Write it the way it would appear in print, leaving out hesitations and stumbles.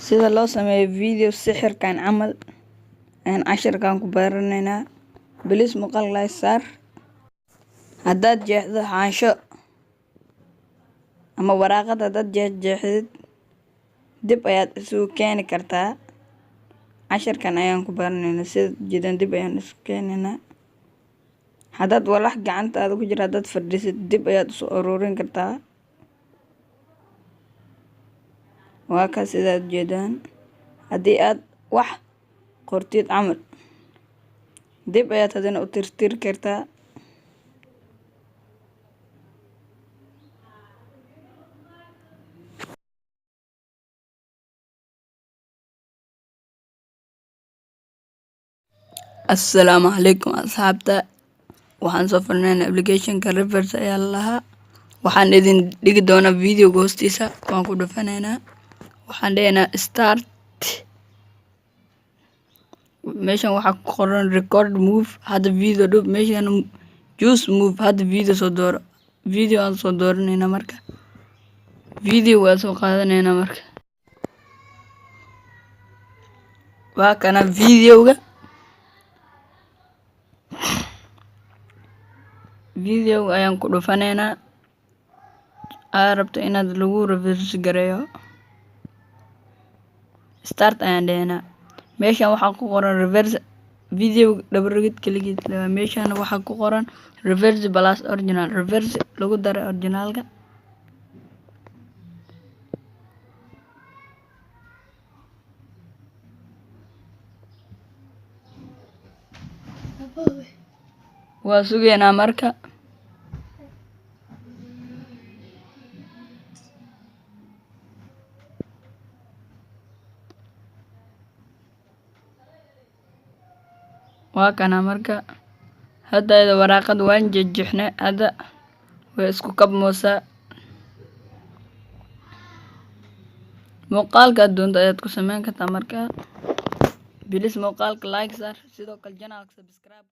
sida loo sameeyo video sixirkan camal aan casharkan ku baranaynaa. Bilis muuqaal like saar. haddaad jeexdo xaansho ama waraaqad haddaad jeexdid dib ayaad isugu keeni kartaa. casharkan ayaan ku baranaynaa sida jidan dib ayaan isu keenaynaa. haddaad walax gacantaada ku jira haddaad fadhiisid dib ayaad isu ururin kartaa. waa ka sidaad jeedaan. haddii aad wax qortid camal dib ayaad hadana u tirtiri kartaa. assalaamu calaykum asxaabta. waxaan soo furnaynaa applicationka reverse ayaa lahaa. waxaan idin dhigi doonaa videoga hoostiisa. waan ku dhufanaynaa. waxaan dhehaynaa start. meeshan waxaa ku qoran record move. hadda video dhub. meeshan choose move. hadda video soo dooro. video aan soo dooranaynaa marka. video waa soo qaadanaynaa marka. waa kana videoga. videoga ayaan ku dhufanaynaa. aad rabto inaad lagu reverse gareeyo start ayaan dhehaynaa. meeshan waxaa ku qoran reverse video double rigid kaligiis. meeshan waxaa ku qoran reverse plus original. reverse lagu daray originalka. waa sugaynaa marka. waa kana marka. hadda ayada waraaqad waan jejexnay. hadda way isku kabmoosaa. muuqaalka doonta ayaad ku sameyn kartaa marka. bilis muuqaalka like saar. sidoo kale channelka subscribe.